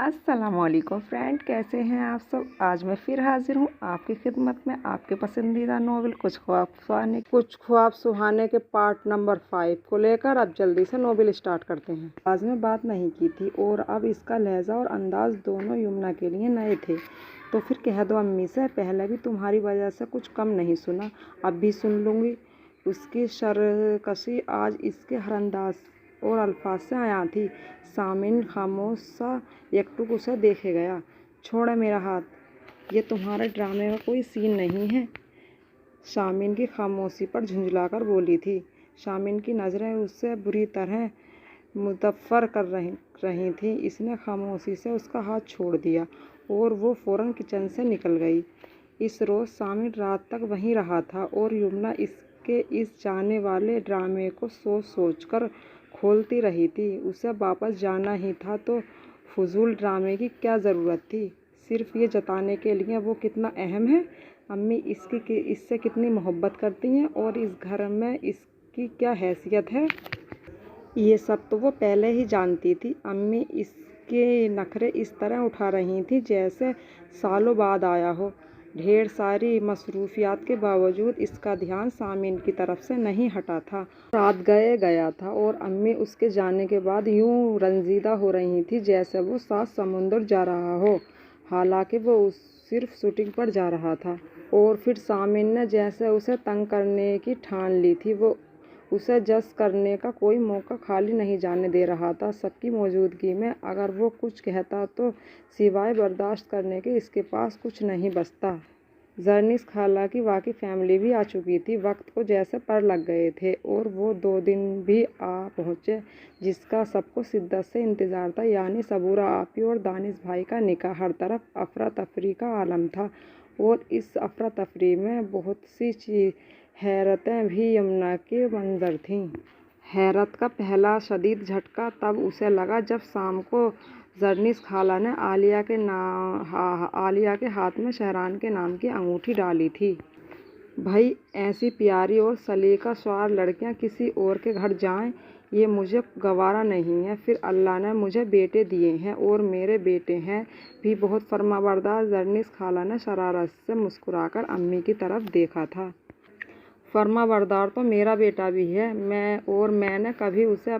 अस्सलामुअलैकुम फ्रेंड, कैसे हैं आप सब। आज मैं फिर हाजिर हूँ आपकी खिदमत में आपके पसंदीदा नॉवेल कुछ ख्वाब सुहाने के पार्ट नंबर 5 को लेकर। अब जल्दी से नॉवेल स्टार्ट करते हैं। आज में बात नहीं की थी और अब इसका लहजा और अंदाज दोनों यमुना के लिए नए थे। तो फिर कह दो अम्मी से, पहले भी तुम्हारी वजह से कुछ कम नहीं सुना, अब भी सुन लूँगी। उसकी सरकशी आज इसके हर अंदाज और अल्फाज से आया थी। सामिन खामोश सा एकटुक उसे देखे गया। छोड़े मेरा हाथ, ये तुम्हारे ड्रामे का कोई सीन नहीं है। शामिन की खामोशी पर झुंझलाकर बोली थी। शामिन की नज़रें उससे बुरी तरह मुतफ़र कर रही थी। इसने खामोशी से उसका हाथ छोड़ दिया और वो फ़ौरन किचन से निकल गई। इस रोज़ शामिन रात तक वहीं रहा था और यमुना इसके इस जाने वाले ड्रामे को सोच सोच कर खोलती रही थी। उसे वापस जाना ही था तो फजूल ड्रामे की क्या ज़रूरत थी, सिर्फ ये जताने के लिए वो कितना अहम है, अम्मी इससे कितनी मोहब्बत करती हैं और इस घर में इसकी क्या हैसियत है। ये सब तो वो पहले ही जानती थी। अम्मी इसके नखरे इस तरह उठा रही थी जैसे सालों बाद आया हो। ढेर सारी मसरूफियात के बावजूद इसका ध्यान सामिन की तरफ से नहीं हटा था। रात गया था और अम्मी उसके जाने के बाद यूं रंजीदा हो रही थी जैसे वो 7 समुंदर जा रहा हो। हालांकि वो सिर्फ शूटिंग पर जा रहा था। और फिर सामिन ने जैसे उसे तंग करने की ठान ली थी। वो उसे जज करने का कोई मौका खाली नहीं जाने दे रहा था। सबकी मौजूदगी में अगर वो कुछ कहता तो सिवाय बर्दाश्त करने के इसके पास कुछ नहीं बचता। जरनीस खाला की वाकई फैमिली भी आ चुकी थी। वक्त को जैसे पर लग गए थे और वो 2 दिन भी आ पहुँचे जिसका सबको शिद्दत से इंतज़ार था, यानी सबूरा आपी और दानिश भाई का निकाह। हर तरफ अफरा तफरी का आलम था और इस अफरा तफरी में बहुत सी हैरतें भी यमुना के मंजर थीं। हैरत का पहला शदीद झटका तब उसे लगा जब शाम को जरनीस खाला ने आलिया के हाथ में शहरान के नाम की अंगूठी डाली थी। भाई, ऐसी प्यारी और सलीका स्वार लड़कियां किसी और के घर जाएं, ये मुझे गवारा नहीं है। फिर अल्लाह ने मुझे बेटे दिए हैं और मेरे बेटे हैं भी बहुत फर्माबरदार। जरनीस खाला ने शरारत से मुस्कुराकर अम्मी की तरफ देखा था। फर्माबरदार तो मेरा बेटा भी है, मैंने कभी उसे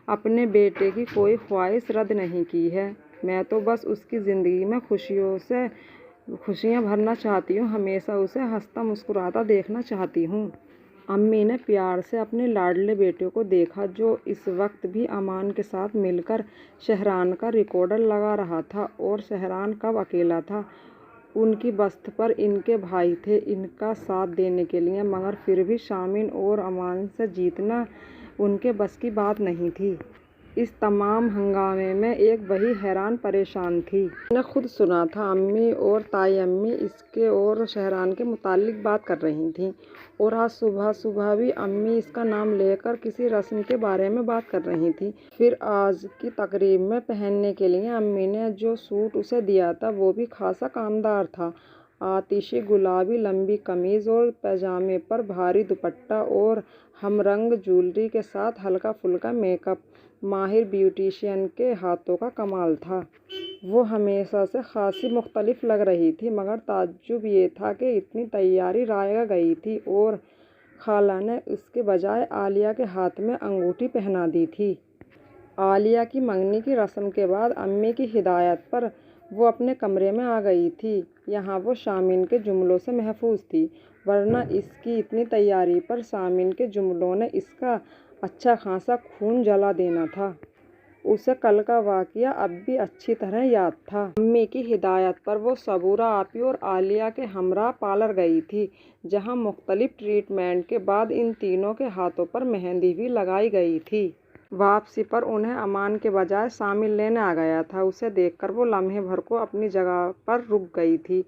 अपने बेटे की कोई ख्वाहिश रद्द नहीं की है। मैं तो बस उसकी ज़िंदगी में खुशियाँ भरना चाहती हूँ, हमेशा उसे हंसता मुस्कुराता देखना चाहती हूँ। अम्मी ने प्यार से अपने लाडले बेटे को देखा जो इस वक्त भी अमान के साथ मिलकर शहरान का रिकॉर्डर लगा रहा था। और शहरान कब अकेला था, उनकी बस्त पर इनके भाई थे इनका साथ देने के लिए, मगर फिर भी शामिन और अमान से जीतना उनके बस की बात नहीं थी। इस तमाम हंगामे में एक वही हैरान परेशान थी। मैंने खुद सुना था, अम्मी और ताई अम्मी इसके और शहरान के मुतालिक बात कर रही थीं और आज सुबह सुबह भी अम्मी इसका नाम लेकर किसी रस्म के बारे में बात कर रही थी। फिर आज की तकरीब में पहनने के लिए अम्मी ने जो सूट उसे दिया था वो भी खासा कामदार था। आतिशी गुलाबी लंबी कमीज़ और पैजामे पर भारी दुपट्टा और हमरंग ज्वेलरी के साथ हल्का फुल्का मेकअप माहिर ब्यूटिशियन के हाथों का कमाल था। वो हमेशा से खासी मुख्तलिफ लग रही थी, मगर ताज्जुब ये था कि इतनी तैयारी रायगा गई थी और खाला ने उसके बजाय आलिया के हाथ में अंगूठी पहना दी थी। आलिया की मंगनी की रस्म के बाद अम्मी की हिदायत पर वो अपने कमरे में आ गई थी। यहाँ वो शामिन के जुमलों से महफूज थी, वरना इसकी इतनी तैयारी पर शामिन के जुमलों ने इसका अच्छा खासा खून जला देना था। उसे कल का वाक़या अब भी अच्छी तरह याद था। अम्मी की हिदायत पर वो सबूरा आपी और आलिया के हमरा पार्लर गई थी, जहाँ मुख्तलिफ ट्रीटमेंट के बाद इन तीनों के हाथों पर मेहंदी भी लगाई गई थी। वापसी पर उन्हें अमान के बजाय शामिल लेने आ गया था। उसे देखकर वो लम्हे भर को अपनी जगह पर रुक गई थी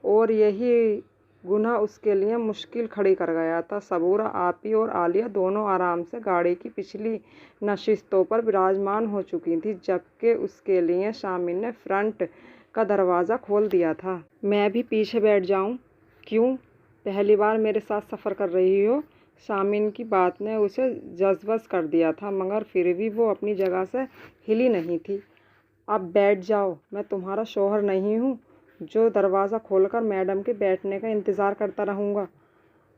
और यही गुनाह उसके लिए मुश्किल खड़ी कर गया था। सबूरा आपी और आलिया दोनों आराम से गाड़ी की पिछली नशिस्तों पर विराजमान हो चुकी थी, जबकि उसके लिए शामिन ने फ्रंट का दरवाज़ा खोल दिया था। मैं भी पीछे बैठ जाऊं? क्यों, पहली बार मेरे साथ सफ़र कर रही हो? शामिन की बात ने उसे जज्बस कर दिया था, मगर फिर भी वो अपनी जगह से हिली नहीं थी। अब बैठ जाओ, मैं तुम्हारा शौहर नहीं हूँ जो दरवाज़ा खोलकर मैडम के बैठने का इंतज़ार करता रहूँगा।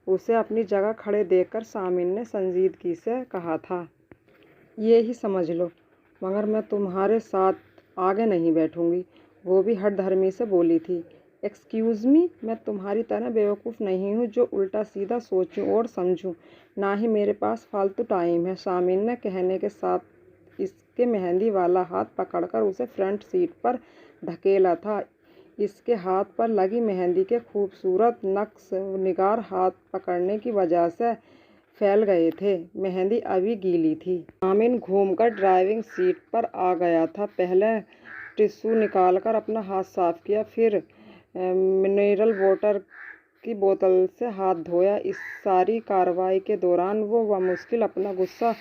उसे अपनी जगह खड़े देखकर सामिन ने संजीदगी से कहा था, ये ही समझ लो, मगर मैं तुम्हारे साथ आगे नहीं बैठूंगी। वो भी हठधर्मी से बोली थी। एक्सक्यूज़ मी, मैं तुम्हारी तरह बेवकूफ़ नहीं हूँ जो उल्टा सीधा सोचूं और समझूं। ना ही मेरे पास फालतू टाइम है। सामिन ने कहने के साथ इसके मेहंदी वाला हाथ पकड़कर उसे फ्रंट सीट पर धकेला था। इसके हाथ पर लगी मेहंदी के खूबसूरत नक्श निगार हाथ पकड़ने की वजह से फैल गए थे। मेहंदी अभी गीली थी। सामिन घूमकर ड्राइविंग सीट पर आ गया था। पहले टिश्यू निकालकर अपना हाथ साफ किया, फिर मिनरल वाटर की बोतल से हाथ धोया। इस सारी कार्रवाई के दौरान वो बमुश्किल अपना गुस्सा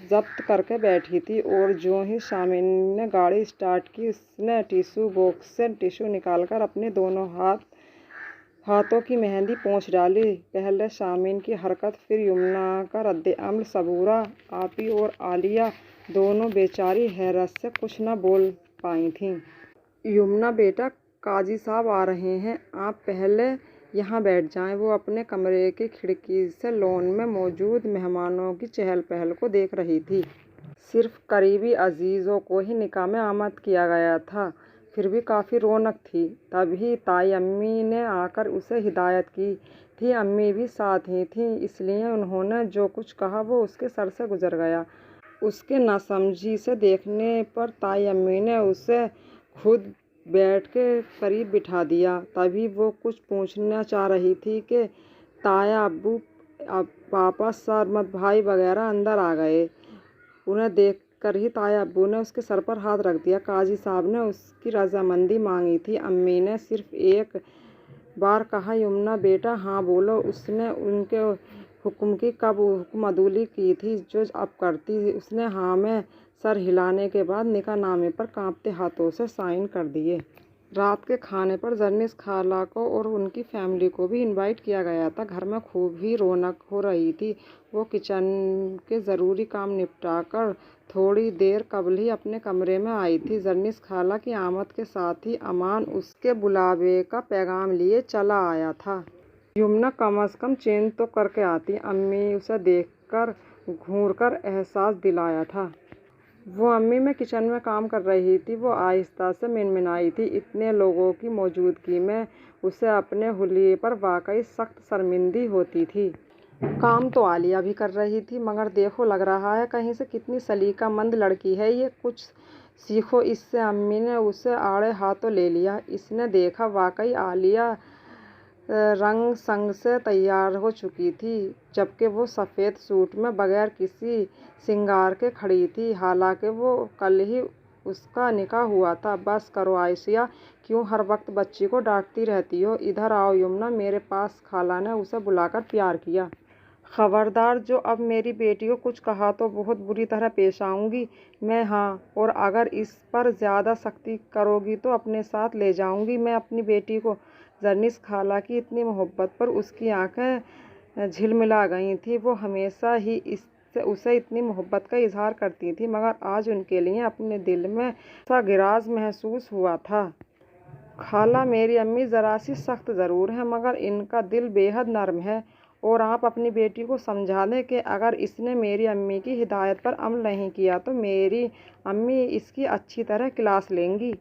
जब्त करके बैठी थी और जो ही सामिन ने गाड़ी स्टार्ट की, उसने टिश्यू बॉक्स से टिश्यू निकालकर अपने दोनों हाथों की मेहंदी पोंछ डाली। पहले सामिन की हरकत, फिर यमुना का रद्द-ए-अमल। सबूरा आपी और आलिया दोनों बेचारी हैरत से कुछ न बोल पाई थीं। यमुना बेटा, काजी साहब आ रहे हैं, आप पहले यहाँ बैठ जाएं। वो अपने कमरे की खिड़की से लॉन में मौजूद मेहमानों की चहल पहल को देख रही थी। सिर्फ करीबी अजीज़ों को ही निकाह में आमद किया गया था, फिर भी काफ़ी रौनक थी। तभी ताई अम्मी ने आकर उसे हिदायत की थी। अम्मी भी साथ ही थीं, इसलिए उन्होंने जो कुछ कहा वो उसके सर से गुजर गया। उसके नासमझी से देखने पर ताई अम्मी ने उसे खुद बेड के करीब बिठा दिया। तभी वो कुछ पूछना चाह रही थी कि ताया, अब्बू, पापा, सरमद भाई वगैरह अंदर आ गए। उन्हें देखकर ही ताया अब्बू ने उसके सर पर हाथ रख दिया। काजी साहब ने उसकी रजामंदी मांगी थी। अम्मी ने सिर्फ एक बार कहा, यमुना बेटा हाँ बोलो। उसने उनके हुक्म की कब हुक्म अदूली की थी जो अब करती। उसने हाँ में सर हिलाने के बाद निकाहनामे पर कांपते हाथों से साइन कर दिए। रात के खाने पर जरनिस खाला को और उनकी फैमिली को भी इनवाइट किया गया था। घर में खूब ही रौनक हो रही थी। वो किचन के ज़रूरी काम निपटाकर थोड़ी देर कबल ही अपने कमरे में आई थी। जरनिस खाला की आमद के साथ ही अमान उसके बुलावे का पैगाम लिए चला आया था। यमुना कम से कम चेंज तो करके आती, अम्मी उसे देखकर घूरकर एहसास दिलाया था। वो अम्मी मैं किचन में काम कर रही थी, वो आहिस्ता से मिनमिनाई थी। इतने लोगों की मौजूदगी में उसे अपने हुलिये पर वाकई सख्त शर्मिंदगी होती थी। काम तो आलिया भी कर रही थी, मगर देखो लग रहा है कहीं से कितनी सलीकामंद लड़की है ये, कुछ सीखो इससे। अम्मी ने उसे आड़े हाथों ले लिया। इसने देखा वाकई आलिया रंग संग से तैयार हो चुकी थी, जबकि वो सफ़ेद सूट में बगैर किसी श्रृंगार के खड़ी थी। हालांकि वो कल ही उसका निकाह हुआ था। बस करो आयशिया, क्यों हर वक्त बच्ची को डांटती रहती हो। इधर आओ यमुना मेरे पास, खाला ने उसे बुलाकर प्यार किया। खबरदार, जो अब मेरी बेटी को कुछ कहा तो बहुत बुरी तरह पेश आऊँगी मैं। हाँ, और अगर इस पर ज़्यादा सख्ती करोगी तो अपने साथ ले जाऊँगी मैं अपनी बेटी को। जरनिस खाला की इतनी मोहब्बत पर उसकी आंखें झिलमिला गई थी। वो हमेशा ही उसे इतनी मोहब्बत का इजहार करती थी, मगर आज उनके लिए अपने दिल में सा गिराज महसूस हुआ था। खाला, मेरी अम्मी ज़रा सी सख्त ज़रूर है, मगर इनका दिल बेहद नर्म है। और आप अपनी बेटी को समझा दें कि अगर इसने मेरी अम्मी की हिदायत पर अमल नहीं किया तो मेरी अम्मी इसकी अच्छी तरह क्लास लेंगी।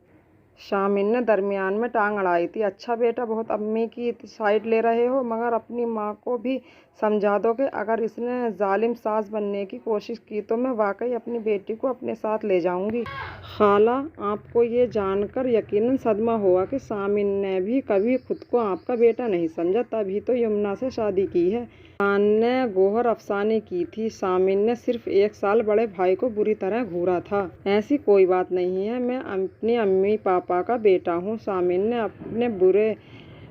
शामिन ने दरमियान में टांग अड़ाई थी। अच्छा बेटा, बहुत अम्मी की साइड ले रहे हो, मगर अपनी माँ को भी समझा दो कि अगर इसने जालिम सास बनने की कोशिश की तो मैं वाकई अपनी बेटी को अपने साथ ले जाऊंगी। खाला, आपको ये जानकर यकीनन सदमा होगा कि सामिन ने भी कभी खुद को आपका बेटा नहीं समझा, तभी तो यमुना से शादी की है। खान ने गोहर अफसानी की थी। सामिन ने सिर्फ 1 साल बड़े भाई को बुरी तरह घूरा था। ऐसी कोई बात नहीं है, मैं अपनी अम्मी पापा का बेटा हूँ। सामिन ने अपने बुरे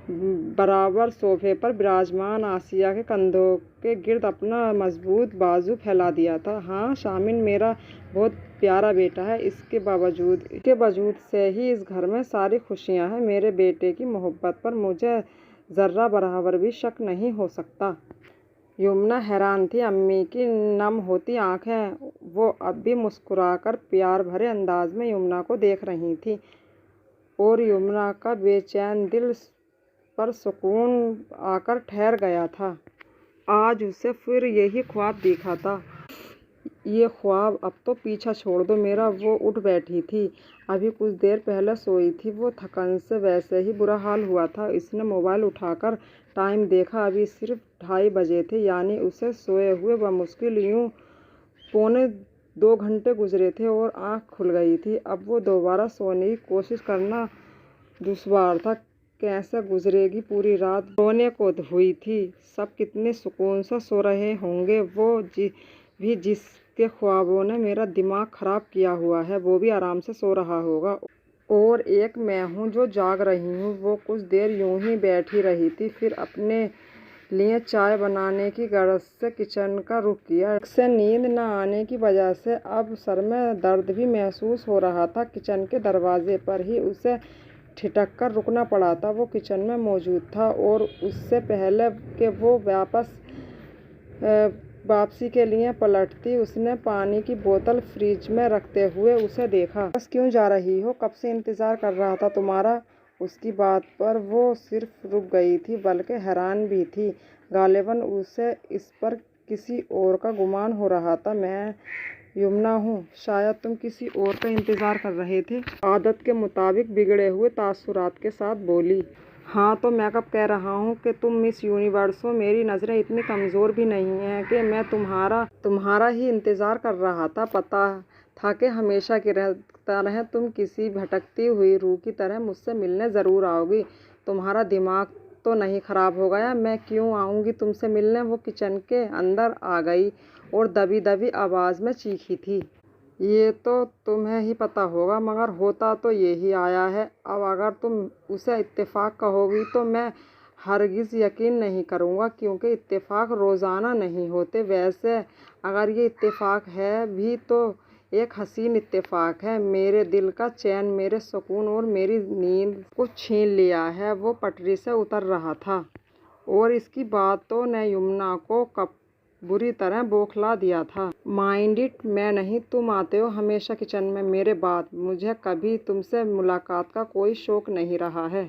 बराबर सोफे पर विराजमान आसिया के कंधों के गिर्द अपना मजबूत बाजू फैला दिया था। हाँ शामिन मेरा बहुत प्यारा बेटा है। इसके बावजूद से ही इस घर में सारी खुशियाँ हैं। मेरे बेटे की मोहब्बत पर मुझे ज़र्रा बराबर भी शक नहीं हो सकता। यमुना हैरान थी। अम्मी की नम होती आंखें वो अब भी मुस्कुराकर प्यार भरे अंदाज में यमुना को देख रही थी और यमुना का बेचैन दिल पर सुकून आकर ठहर गया था। आज उसे फिर यही ख्वाब दिखा था। ये ख्वाब अब तो पीछा छोड़ दो मेरा। वो उठ बैठी थी। अभी कुछ देर पहले सोई थी वो। थकन से वैसे ही बुरा हाल हुआ था। इसने मोबाइल उठाकर टाइम देखा। अभी सिर्फ 2:30 बजे थे, यानी उसे सोए हुए बमुश्किल यूं 1.25 घंटे गुजरे थे और आँख खुल गई थी। अब वो दोबारा सोने की कोशिश करना दुश्वार था। कैसे गुजरेगी पूरी रात। रोने को हुई थी। सब कितने सुकून से सो रहे होंगे। वो भी जिसके ख्वाबों ने मेरा दिमाग खराब किया हुआ है, वो भी आराम से सो रहा होगा। और एक मैं हूँ जो जाग रही हूँ। वो कुछ देर यूं ही बैठी रही थी, फिर अपने लिए चाय बनाने की गरज से किचन का रुख किया। से नींद न आने की वजह से अब सर में दर्द भी महसूस हो रहा था। किचन के दरवाजे पर ही उसे ठिठक कर रुकना पड़ा था। वो किचन में मौजूद था और उससे पहले कि वो वापसी के लिए पलटती, उसने पानी की बोतल फ्रिज में रखते हुए उसे देखा। बस क्यों जा रही हो? कब से इंतज़ार कर रहा था तुम्हारा। उसकी बात पर वो सिर्फ रुक गई थी, बल्कि हैरान भी थी। गालिबन उसे इस पर किसी और का गुमान हो रहा था। मैं यमुना हूँ। शायद तुम किसी और का इंतज़ार कर रहे थे। आदत के मुताबिक बिगड़े हुए तासुरात के साथ बोली। हाँ तो मैं कब कह रहा हूँ कि तुम मिस यूनिवर्स हो। मेरी नज़रें इतनी कमज़ोर भी नहीं हैं कि मैं तुम्हारा ही इंतज़ार कर रहा था। पता था कि हमेशा की तरह तुम किसी भटकती हुई रूह की तरह मुझसे मिलने ज़रूर आओगी। तुम्हारा दिमाग तो नहीं ख़राब हो गया? मैं क्यों आऊँगी तुमसे मिलने। वो किचन के अंदर आ गई और दबी दबी आवाज़ में चीखी थी। ये तो तुम्हें ही पता होगा, मगर होता तो यही आया है। अब अगर तुम उसे इत्तेफाक कहोगी तो मैं हरगिज़ यकीन नहीं करूँगा, क्योंकि इत्तेफाक रोज़ाना नहीं होते। वैसे अगर ये इत्तेफाक है भी तो एक हसीन इत्तेफाक है। मेरे दिल का चैन, मेरे सुकून और मेरी नींद को छीन लिया है। वो पटरी से उतर रहा था और इसकी बातों ने यमुना को बुरी तरह बौखला दिया था। माइंड इट, मैं नहीं, तुम आते हो हमेशा किचन में मेरे बाद। मुझे कभी तुमसे मुलाकात का कोई शौक नहीं रहा है।